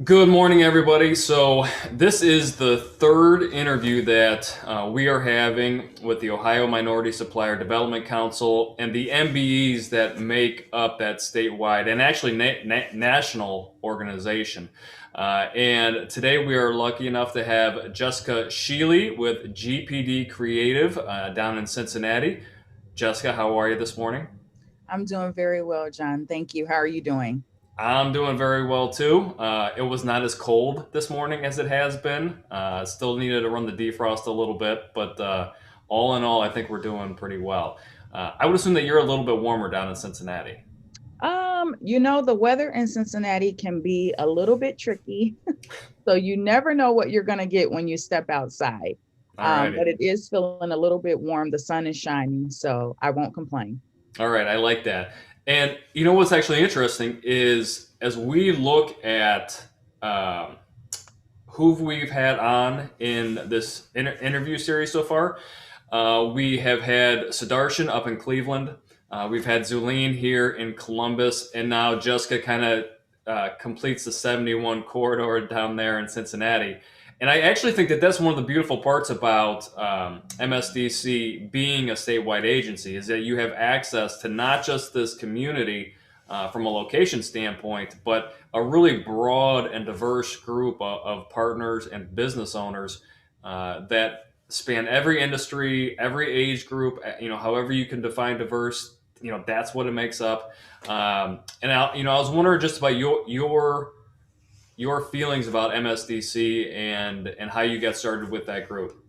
Good morning, everybody. So, this is the third interview that we are having with the Ohio Minority Supplier Development Council and the MBEs that make up that statewide and actually national organization. And today we are lucky enough to have Jessica Sheely with GPD Creative down in Cincinnati. Jessica, how are you this morning? I'm doing very well, John. Thank you. How are you doing? I'm doing very well too. It was not as cold this morning as it has been. Still needed to run the defrost a little bit, but all in all, I think we're doing pretty well. I would assume that you're a little bit warmer down in Cincinnati. The weather in Cincinnati can be a little bit tricky. So you never know what you're going to get when you step outside. All righty. But it is feeling a little bit warm. The sun is shining, so I won't complain. All right, I like that. And you know what's actually interesting is as we look at um, who we've had on in this interview series so far, we have had Sudarshan up in Cleveland. We've had Zulene here in Columbus, and now Jessica kind of completes the 71 corridor down there in Cincinnati. And I actually think that that's one of the beautiful parts about MSDC being a statewide agency is that you have access to not just this community from a location standpoint, but a really broad and diverse group of partners and business owners that span every industry, every age group. However you can define diverse, that's what it makes up. I was wondering just about your feelings about MSDC and how you got started with that group.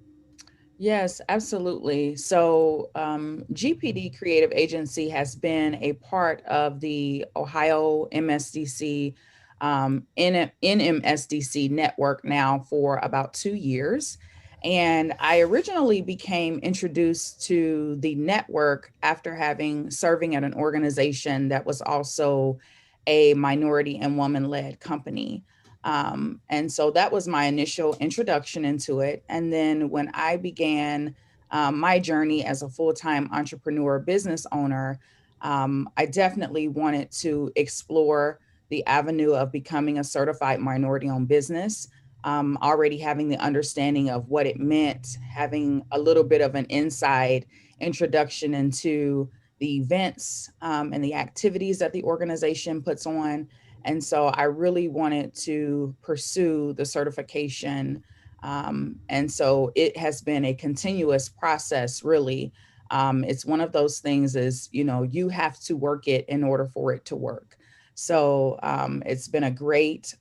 Yes, absolutely. So, GPD Creative Agency has been a part of the Ohio MSDC, NMSDC network now for about 2 years. And I originally became introduced to the network after having serving at an organization that was also a minority and woman led company. And so that was my initial introduction into it. And then when I began my journey as a full time entrepreneur business owner, I definitely wanted to explore the avenue of becoming a certified minority owned business. Already having the understanding of what it meant, having a little bit of an inside introduction into the events and the activities that the organization puts on, and so I really wanted to pursue the certification. And so it has been a continuous process, really. It's one of those things is, you have to work it in order for it to work. So it's been a great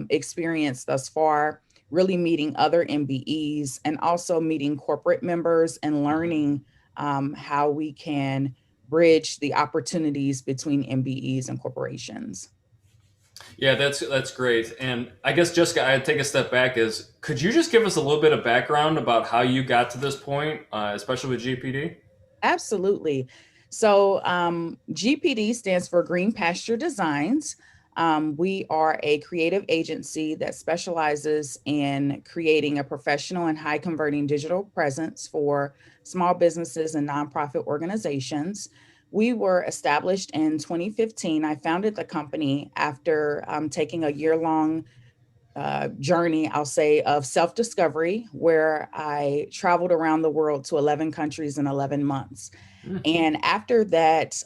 experience thus far, really meeting other MBEs and also meeting corporate members and learning how we can bridge the opportunities between MBEs and corporations. Yeah, that's great. And I guess Jessica, I'd take a step back. Is could you just give us a little bit of background about how you got to this point, especially with GPD? Absolutely. So, GPD stands for Green Pasture Designs. We are a creative agency that specializes in creating a professional and high converting digital presence for small businesses and nonprofit organizations. We were established in 2015. I founded the company after taking a year long journey, I'll say, of self discovery, where I traveled around the world to 11 countries in 11 months. Hmm. And after that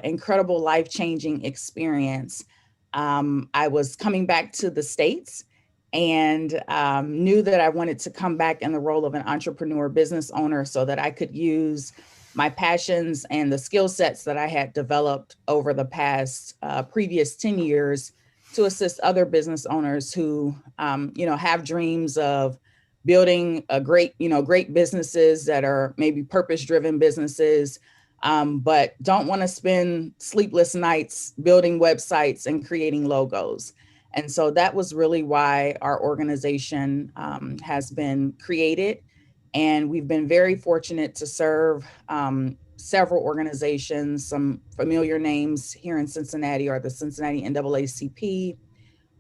incredible life changing experience, I was coming back to the States and knew that I wanted to come back in the role of an entrepreneur business owner so that I could use my passions and the skill sets that I had developed over the past previous 10 years to assist other business owners who, have dreams of building great businesses that are maybe purpose driven businesses, but don't want to spend sleepless nights building websites and creating logos. And so that was really why our organization has been created. And we've been very fortunate to serve several organizations. Some familiar names here in Cincinnati are the Cincinnati NAACP.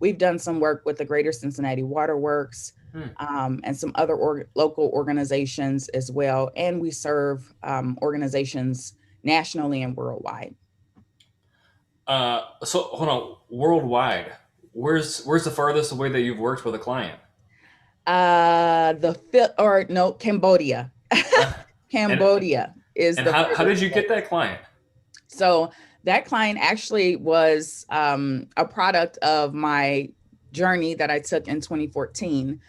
We've done some work with the Greater Cincinnati Waterworks Hmm. and some other local organizations as well. And we serve organizations nationally and worldwide. So hold on, worldwide. Where's the farthest away that you've worked with a client? The fifth or no, Cambodia. Uh, and Cambodia is and the how furthest did you away. get that client? So that client actually was a product of my journey that I took in 2014.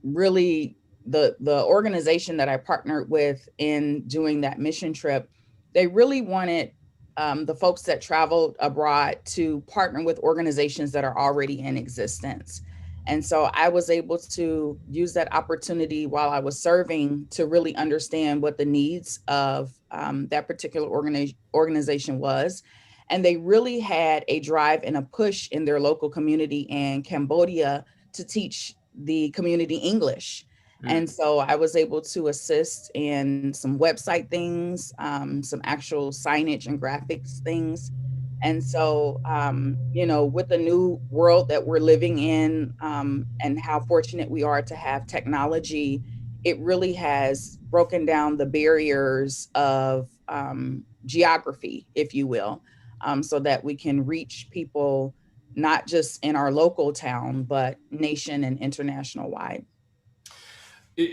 Really, the organization that I partnered with in doing that mission trip, they really wanted the folks that traveled abroad to partner with organizations that are already in existence. And so I was able to use that opportunity while I was serving to really understand what the needs of that particular organization was. And they really had a drive and a push in their local community in Cambodia to teach the community English. Mm. And so I was able to assist in some website things, some actual signage and graphics things. And so, with the new world that we're living in, and how fortunate we are to have technology, it really has broken down the barriers of geography, if you will, so that we can reach people not just in our local town, but nation and international wide.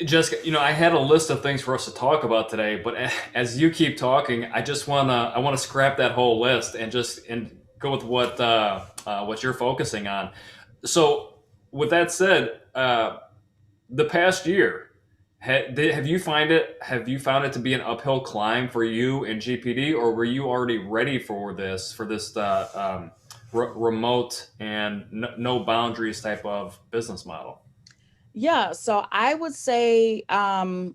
Jessica, I had a list of things for us to talk about today, but as you keep talking, I wanna scrap that whole list and just and go with what you're focusing on. So, with that said, the past year, have you found it to be an uphill climb for you in GPD, or were you already ready for this remote and no boundaries type of business model? Yeah, so I would say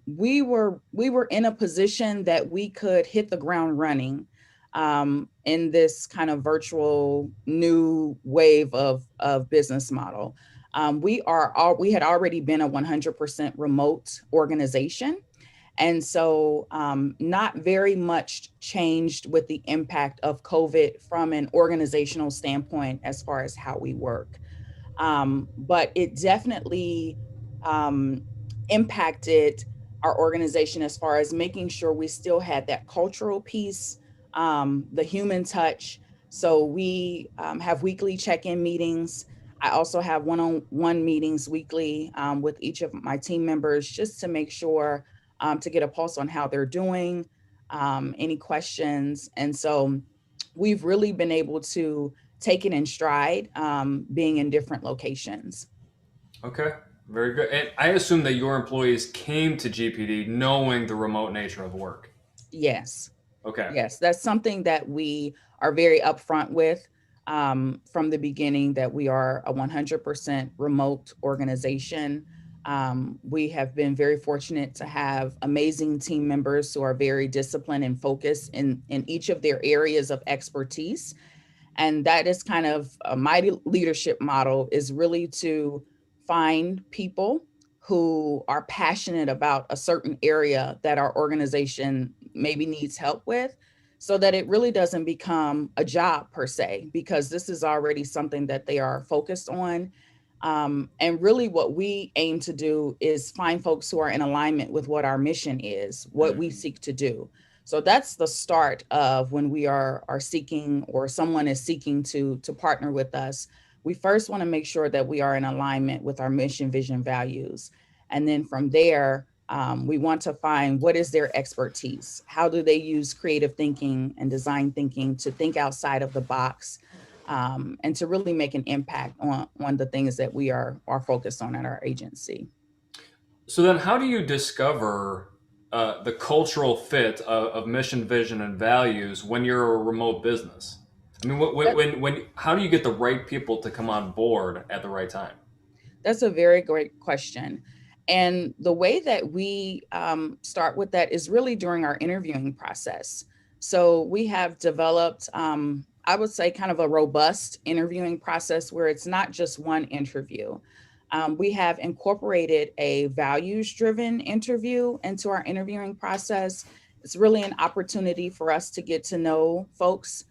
we were in a position that we could hit the ground running in this kind of virtual new wave of business model. We had already been a 100% remote organization, and so not very much changed with the impact of COVID from an organizational standpoint as far as how we work. But it definitely um, impacted our organization as far as making sure we still had that cultural piece, the human touch. So we have weekly check-in meetings. I also have one-on-one meetings weekly with each of my team members just to make sure to get a pulse on how they're doing, any questions. And so we've really been able to take it in stride, being in different locations. Okay, very good. And I assume that your employees came to GPD knowing the remote nature of work. Yes. Okay. Yes, that's something that we are very upfront with from the beginning, that we are a 100% remote organization. We have been very fortunate to have amazing team members who are very disciplined and focused in each of their areas of expertise. And that is kind of my leadership model, is really to find people who are passionate about a certain area that our organization maybe needs help with, so that it really doesn't become a job per se, because this is already something that they are focused on. And really what we aim to do is find folks who are in alignment with what our mission is, what Mm. we seek to do. So that's the start of when we are seeking, or someone is seeking to partner with us. We first want to make sure that we are in alignment with our mission, vision, values. And then from there, we want to find what is their expertise. How do they use creative thinking and design thinking to think outside of the box, and to really make an impact on the things that we are focused on at our agency. So then, how do you discover the cultural fit of mission, vision, and values when you're a remote business? I mean, how do you get the right people to come on board at the right time? That's a very great question. And the way that we start with that is really during our interviewing process. So we have developed, I would say, kind of a robust interviewing process where it's not just one interview. We have incorporated a values driven interview into our interviewing process. It's really an opportunity for us to get to know folks,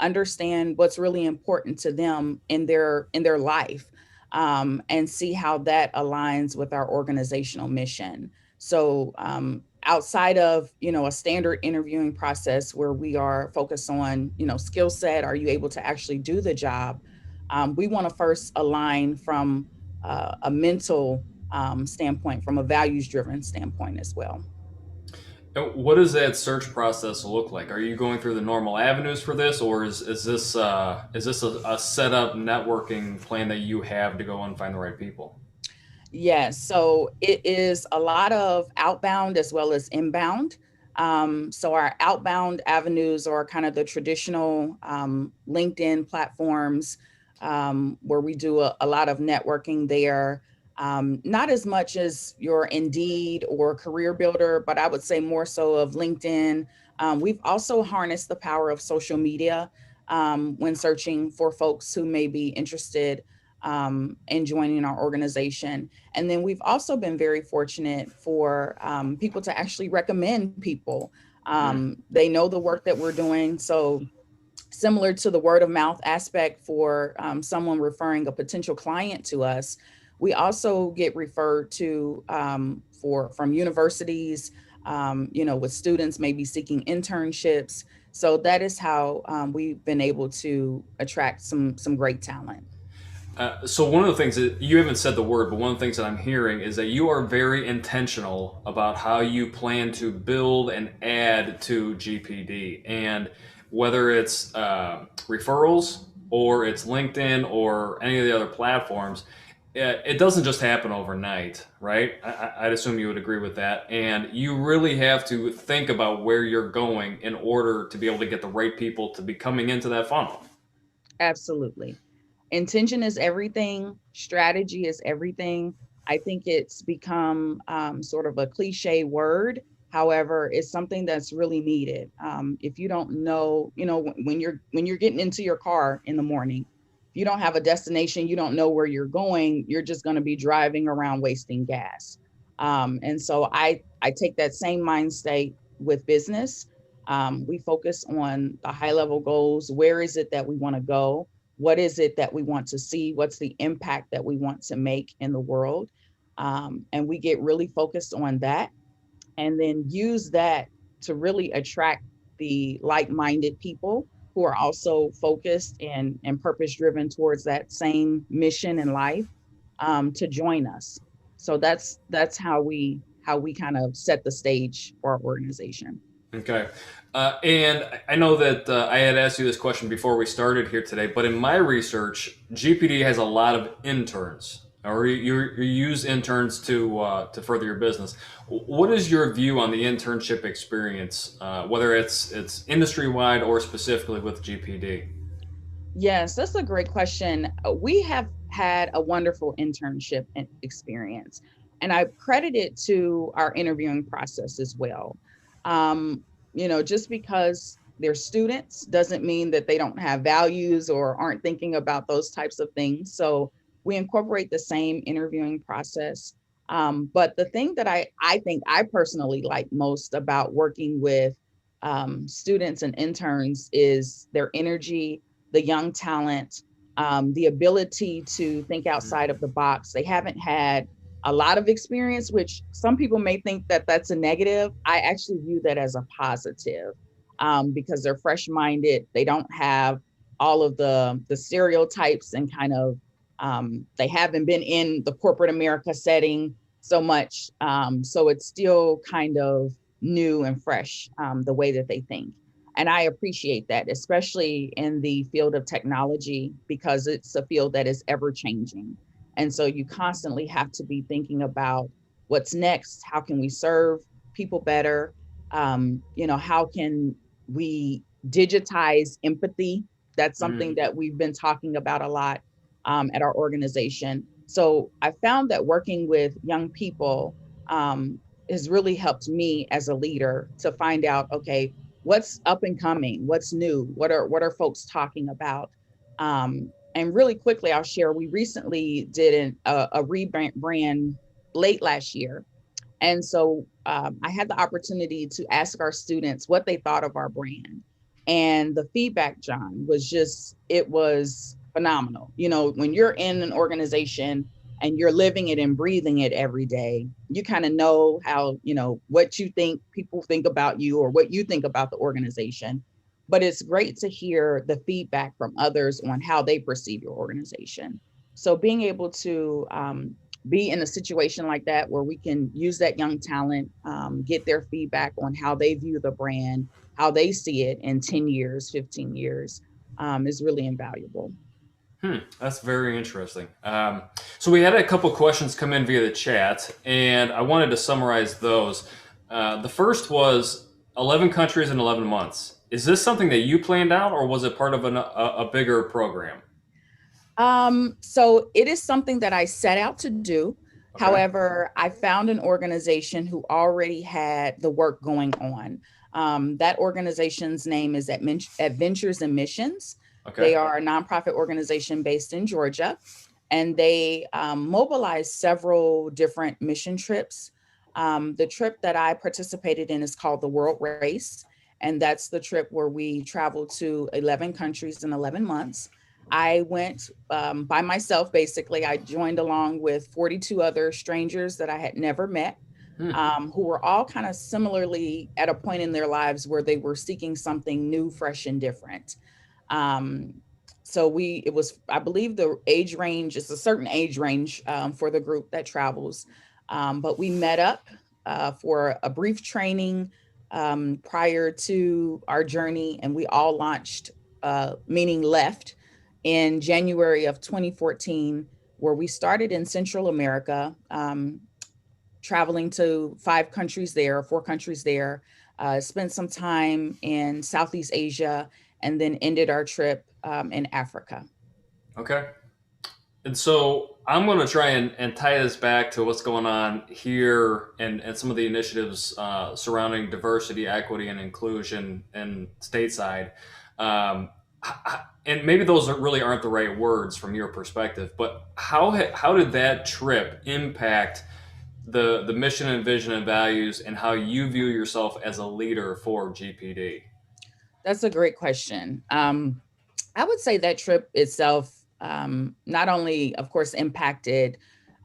understand what's really important to them in their life, and see how that aligns with our organizational mission. So outside of a standard interviewing process where we are focused on skill set, are you able to actually do the job? We want to first align from a mental standpoint, from a values driven standpoint as well. And what does that search process look like? Are you going through the normal avenues for this, or is this a set up networking plan that you have to go and find the right people? Yes, so it is a lot of outbound as well as inbound. So our outbound avenues are kind of the traditional LinkedIn platforms, where we do a lot of networking there. Not as much as your Indeed or Career Builder, but I would say more so of LinkedIn. We've also harnessed the power of social media when searching for folks who may be interested in joining our organization. And then we've also been very fortunate for people to actually recommend people. Mm. They know the work that we're doing. So, similar to the word of mouth aspect for someone referring a potential client to us, we also get referred to for from universities, with students maybe seeking internships. So that is how we've been able to attract some great talent. So one of the things that you haven't said the word, but one of the things that I'm hearing is that you are very intentional about how you plan to build and add to GPD, and whether it's referrals or it's LinkedIn or any of the other platforms, it doesn't just happen overnight, right? I'd assume you would agree with that, and you really have to think about where you're going in order to be able to get the right people to be coming into that funnel. Absolutely. Intention is everything, strategy is everything. I think it's become sort of a cliche word. However, it's something that's really needed. If you don't know, when you're getting into your car in the morning, if you don't have a destination, you don't know where you're going, you're just going to be driving around wasting gas. And so I take that same mind state with business. We focus on the high level goals. Where is it that we want to go? What is it that we want to see? What's the impact that we want to make in the world? And we get really focused on that, and then use that to really attract the like-minded people who are also focused and purpose driven towards that same mission in life, to join us. So that's how we kind of set the stage for our organization. Okay. And I know that I had asked you this question before we started here today, but in my research, GPD has a lot of interns, or you use interns to further your business. What is your view on the internship experience, whether it's industry wide or specifically with GPD? Yes, that's a great question. We have had a wonderful internship experience, and I credit it to our interviewing process as well. Just because they're students doesn't mean that they don't have values or aren't thinking about those types of things. So we incorporate the same interviewing process. But the thing that I think I personally like most about working with students and interns is their energy, the young talent, the ability to think outside of the box. They haven't had a lot of experience, which some people may think that that's a negative. I actually view that as a positive, because they're fresh minded. They don't have all of the stereotypes and kind of they haven't been in the corporate America setting so much. So it's still kind of new and fresh, the way that they think. And I appreciate that, especially in the field of technology, because it's a field that is ever changing. And so you constantly have to be thinking about what's next. How can we serve people better? How can we digitize empathy? That's something Mm. that we've been talking about a lot at our organization. So I found that working with young people has really helped me as a leader to find out, okay, what's up and coming, what's new, what are folks talking about. And really quickly, I'll share, we recently did a rebrand late last year. And so I had the opportunity to ask our students what they thought of our brand. And the feedback, John, it was phenomenal. When you're in an organization and you're living it and breathing it every day, you kind of know how, what you think people think about you or what you think about the organization. but it's great to hear the feedback from others on how they perceive your organization. So being able to be in a situation like that where we can use that young talent, get their feedback on how they view the brand, how they see it in 10 years, 15 years, is really invaluable. That's very interesting. So we had a couple questions come in via the chat, and I wanted to summarize those. The first was 11 countries in 11 months. Is this something that you planned out, or was it part of a bigger program? So it is something that I set out to do. Okay. However, I found an organization who already had the work going on. That organization's name is Adventures and Missions. They Okay. are a nonprofit organization based in Georgia, and they mobilize several different mission trips. The trip that I participated in is called the World Race, and that's the trip where we traveled to 11 countries in 11 months. I went by myself, basically. I joined along with 42 other strangers that I had never met, Hmm. who were all kind of similarly at a point in their lives where they were seeking something new, fresh, and different. Um, it was, I believe the age range is a certain age range for the group that travels. But we met up for a brief training prior to our journey, and we all launched, meaning left, in January of 2014, where we started in Central America, traveling to 5 countries there, 4 countries there, spent some time in Southeast Asia, and then ended our trip in Africa. Okay. And so I'm going to try and tie this back to what's going on here and some of the initiatives surrounding diversity, equity, and inclusion and stateside. Um, and maybe those really aren't the right words from your perspective, but how did that trip impact the mission and vision and values and how you view yourself as a leader for GPD? That's a great question. I would say that trip itself not only, of course, impacted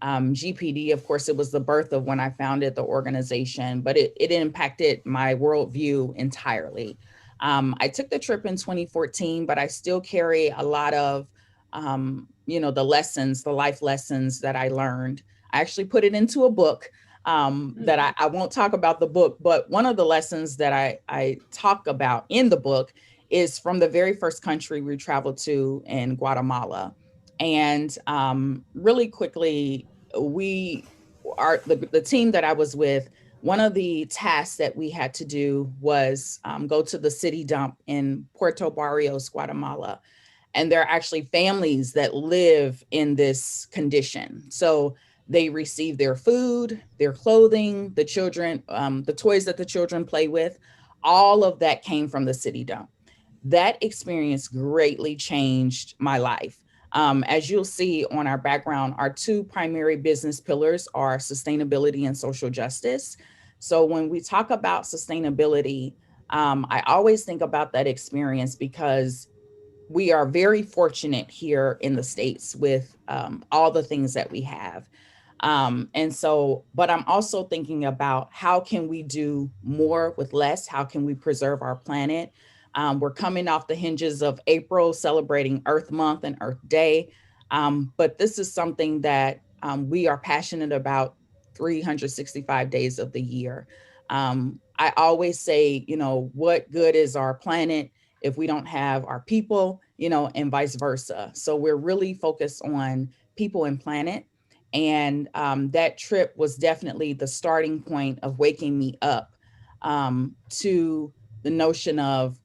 GPD. Of course, it was the birth of when I founded the organization, but it impacted my worldview entirely. I took the trip in 2014, but I still carry a lot of, the lessons, the life lessons that I learned. I actually put it into a book that I won't talk about the book, but one of the lessons that I talk about in the book is from the very first country we traveled to in Guatemala. And really quickly, we are the team that I was with. One of the tasks that we had to do was go to the city dump in Puerto Barrios, Guatemala. And there are actually families that live in this condition. So they receive their food, their clothing, the children, the toys that the children play with. All of that came from the city dump. That experience greatly changed my life. As you'll see on our background, our two primary business pillars are sustainability and social justice. So when we talk about sustainability, I always think about that experience because we are very fortunate here in the States with all the things that we have. But I'm also thinking about how can we do more with less? How can we preserve our planet? We're coming off the hinges of April, celebrating Earth Month and Earth Day. But this is something that we are passionate about 365 days of the year. I always say, what good is our planet if we don't have our people, and vice versa. So we're really focused on people and planet. And that trip was definitely the starting point of waking me up to the notion of,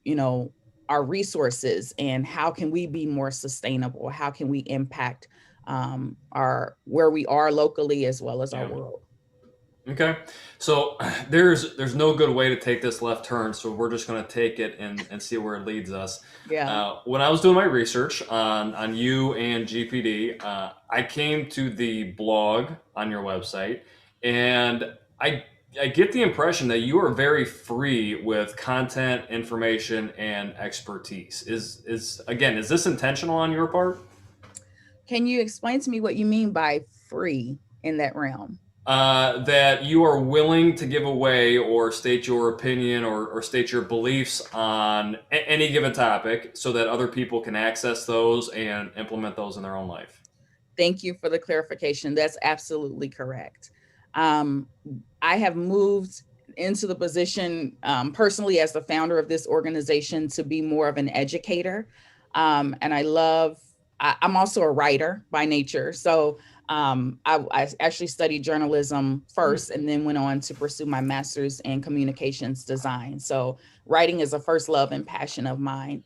our resources and how can we be more sustainable? How can we impact our where we are locally as well as our Yeah. world? Okay, so there's no good way to take this left turn, so we're just going to take it and see where it leads us. Yeah. When I was doing my research on you and GPD, I came to the blog on your website, and I get the impression that you are very free with content, information, and expertise. Is this intentional on your part? Can you explain to me what you mean by free in that realm? That you are willing to give away or state your opinion or state your beliefs on any given topic so that other people can access those and implement those in their own life. Thank you for the clarification. That's absolutely correct. Um, I have moved into the position personally as the founder of this organization to be more of an educator. And I'm also a writer by nature. So I actually studied journalism first and then went on to pursue my master's in communications design. So writing is a first love and passion of mine.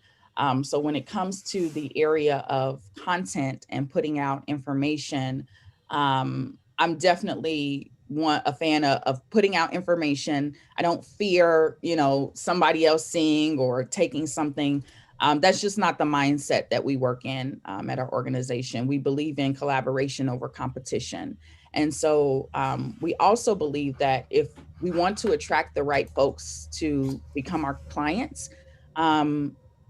So when it comes to the area of content and putting out information, I'm definitely a fan of putting out information. I don't fear, somebody else seeing or taking something. That's just not the mindset that we work in at our organization. We believe in collaboration over competition. And so we also believe that if we want to attract the right folks to become our clients,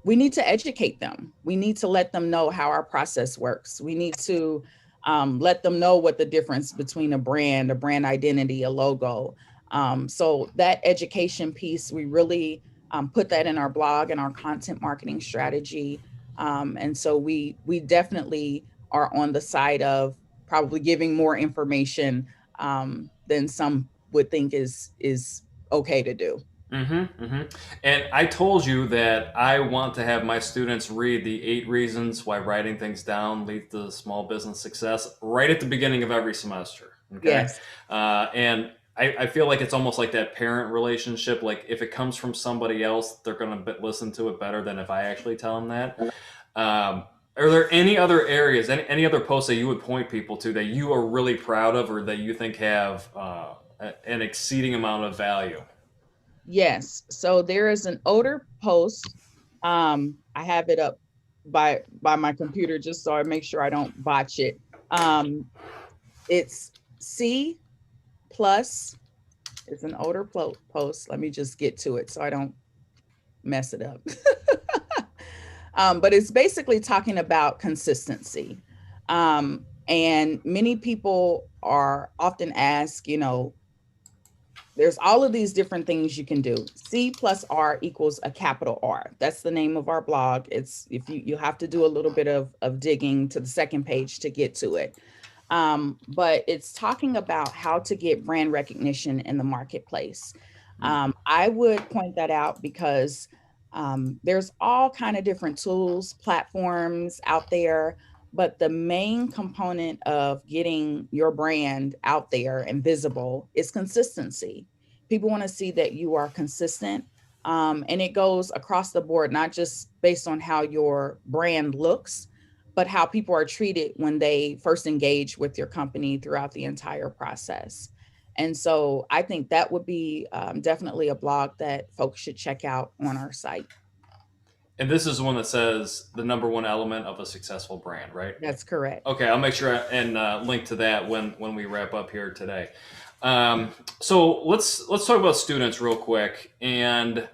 we need to educate them. We need to let them know how our process works. We need to let them know what the difference between a brand identity, a logo. So that education piece, we really put that in our blog and our content marketing strategy. And so we definitely are on the side of probably giving more information than some would think is okay to do. Mm-hmm, mm-hmm. And I told you that I want to have my students read the 8 reasons why writing things down leads to small business success right at the beginning of every semester. Okay. Yes. And I feel like it's almost like that parent relationship. Like if it comes from somebody else, they're going to listen to it better than if I actually tell them that. Are there any other areas, any other posts that you would point people to that you are really proud of or that you think have an exceeding amount of value? Yes. So there is an older post. I have it up by my computer just so I make sure I don't botch it. It's C plus. It's an older post. Let me just get to it so I don't mess it up. But it's basically talking about consistency. And many people are often asked, there's all of these different things you can do. C plus R equals a capital R. That's the name of our blog. It's if you have to do a little bit of digging to the second page to get to it. But it's talking about how to get brand recognition in the marketplace. I would point that out because there's all kind of different tools, platforms out there, but the main component of getting your brand out there and visible is consistency. People want to see that you are consistent. And it goes across the board, not just based on how your brand looks, but how people are treated when they first engage with your company throughout the entire process. And so I think that would be definitely a blog that folks should check out on our site. And this is the one that says the number one element of a successful brand, right? That's correct. Okay, I'll make sure and link to that when we wrap up here today. So let's talk about students real quick and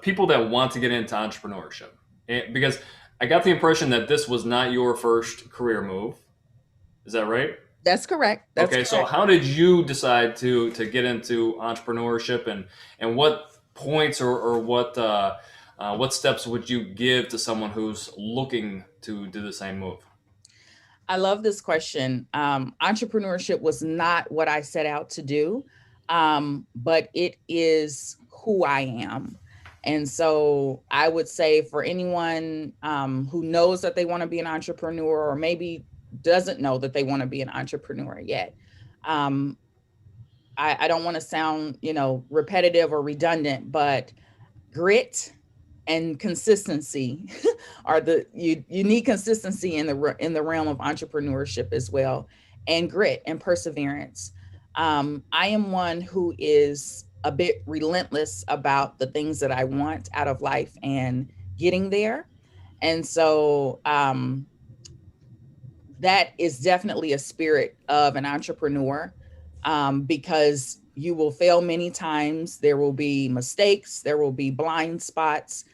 people that want to get into entrepreneurship. Because I got the impression that this was not your first career move. Is that right? That's correct. That's Okay, so correct. how did you decide to get into entrepreneurship and what points or what steps would you give to someone who's looking to do the same move? I love this question. Entrepreneurship was not what I set out to do, but it is who I am. And so I would say for anyone who knows that they want to be an entrepreneur or maybe doesn't know that they want to be an entrepreneur yet, um, I don't want to sound, repetitive or redundant, but grit and consistency are you need consistency in the realm of entrepreneurship as well, and grit and perseverance. I am one who is a bit relentless about the things that I want out of life and getting there. And so that is definitely a spirit of an entrepreneur, because you will fail many times. There will be mistakes, there will be blind spots.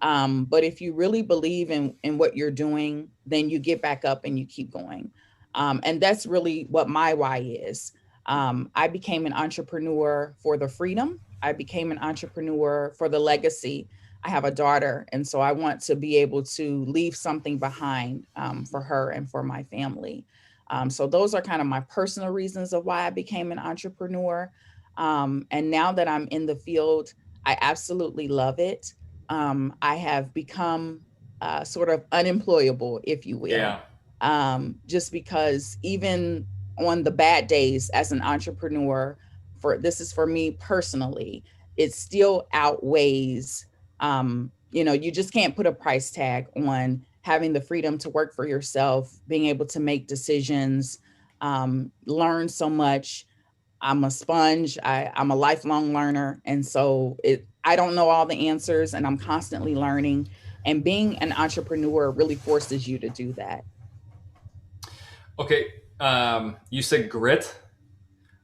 But if you really believe in what you're doing, then you get back up and you keep going. And that's really what my why is. I became an entrepreneur for the freedom. I became an entrepreneur for the legacy. I have a daughter, and so I want to be able to leave something behind for her and for my family. So those are kind of my personal reasons of why I became an entrepreneur. And now that I'm in the field, I absolutely love it. I have become sort of unemployable, if you will, Yeah. just because even on the bad days as an entrepreneur, for this is for me personally, it still outweighs, you just can't put a price tag on having the freedom to work for yourself, being able to make decisions, learn so much. I'm a sponge. I'm a lifelong learner. And so I don't know all the answers, and I'm constantly learning. And being an entrepreneur really forces you to do that. Okay. You said grit.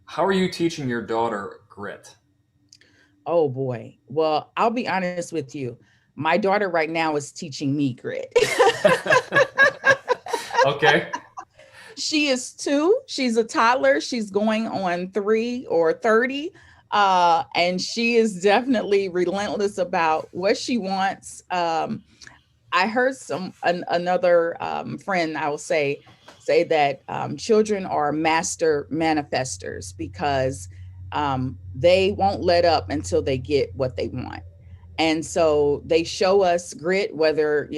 How are you teaching your daughter grit? Oh boy. Well, I'll be honest with you. My daughter right now is teaching me grit. Okay. She is 2. She's a toddler. She's going on 3 or 30. And she is definitely relentless about what she wants. I heard another friend, I will say that children are master manifestors because they won't let up until they get what they want. And so they show us grit, whether,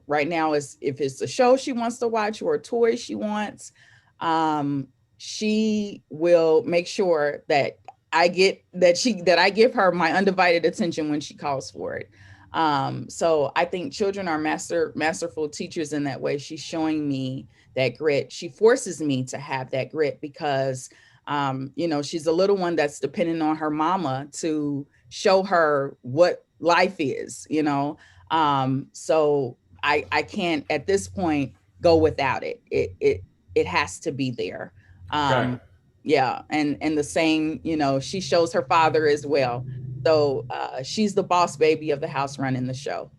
right now is if it's a show she wants to watch or a toy she wants. Um, she will make sure that I give her my undivided attention when she calls for it. So I think children are masterful teachers in that way. She's showing me that grit. She forces me to have that grit because she's a little one that's depending on her mama to show her what life is. So I can't at this point go without it. It has to be there. Okay. Yeah, and the same, she shows her father as well. So she's the boss baby of the house running the show.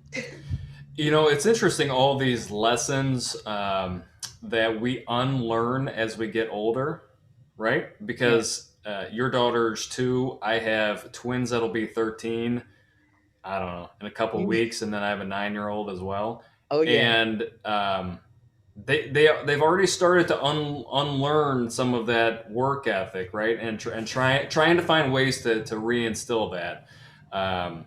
It's interesting all these lessons that we unlearn as we get older, right? Yeah. Because your daughter's 2, I have twins that'll be 13. I don't know, in a couple weeks, and then I have a 9-year-old as well, Oh yeah. and they've already started to unlearn some of that work ethic, right? And trying to find ways to reinstill that. Um,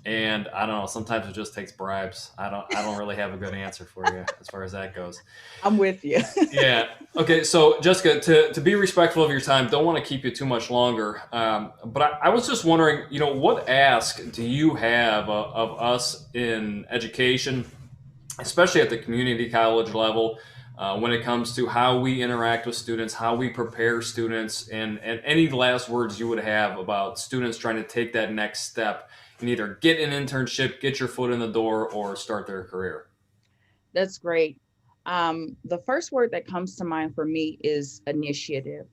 and I don't know. Sometimes it just takes bribes. I don't really have a good answer for you as far as that goes. I'm with you. Yeah. Okay. So Jessica, to be respectful of your time, don't want to keep you too much longer. But I was just wondering, what ask do you have of us in education, especially at the community college level, when it comes to how we interact with students, how we prepare students, and any last words you would have about students trying to take that next step and either get an internship, get your foot in the door, or start their career. That's great. The first word that comes to mind for me is initiative.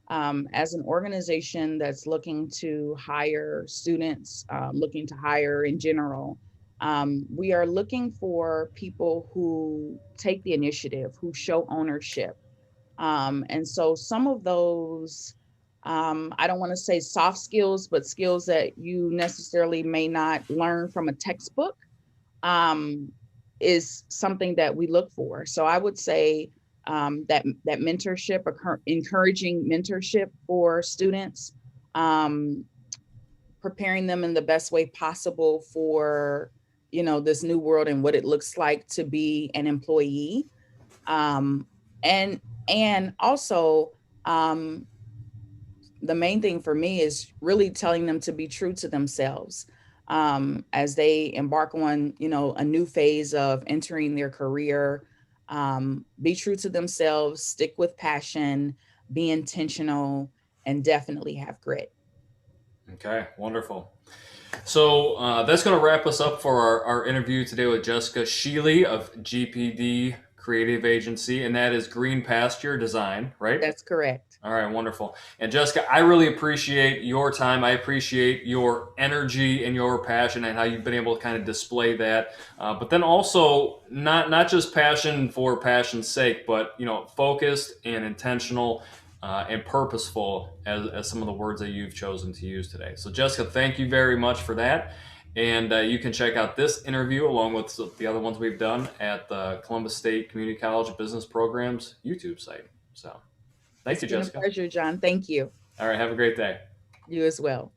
As an organization that's looking to hire students, looking to hire in general, we are looking for people who take the initiative, who show ownership. And so some of those, I don't want to say soft skills, but skills that you necessarily may not learn from a textbook, um, is something that we look for. So I would say that mentorship, encouraging mentorship for students, um, preparing them in the best way possible for this new world and what it looks like to be an employee, um, and also um, the main thing for me is really telling them to be true to themselves as they embark on a new phase of entering their career. Be true to themselves, stick with passion, be intentional, and definitely have grit. Okay, wonderful. So that's going to wrap us up for our interview today with Jessica Sheely of GPD Creative Agency, and that is Green Pasture Design, right? That's correct. All right, wonderful. And Jessica, I really appreciate your time. I appreciate your energy and your passion and how you've been able to kind of display that. But then also not just passion for passion's sake, but focused and intentional. and purposeful as some of the words that you've chosen to use today. So, Jessica, thank you very much for that. And you can check out this interview along with the other ones we've done at the Columbus State Community College Business Programs YouTube site. So, thank It's you, been a Jessica. pleasure, John. Thank you. All right, have a great day. You as well.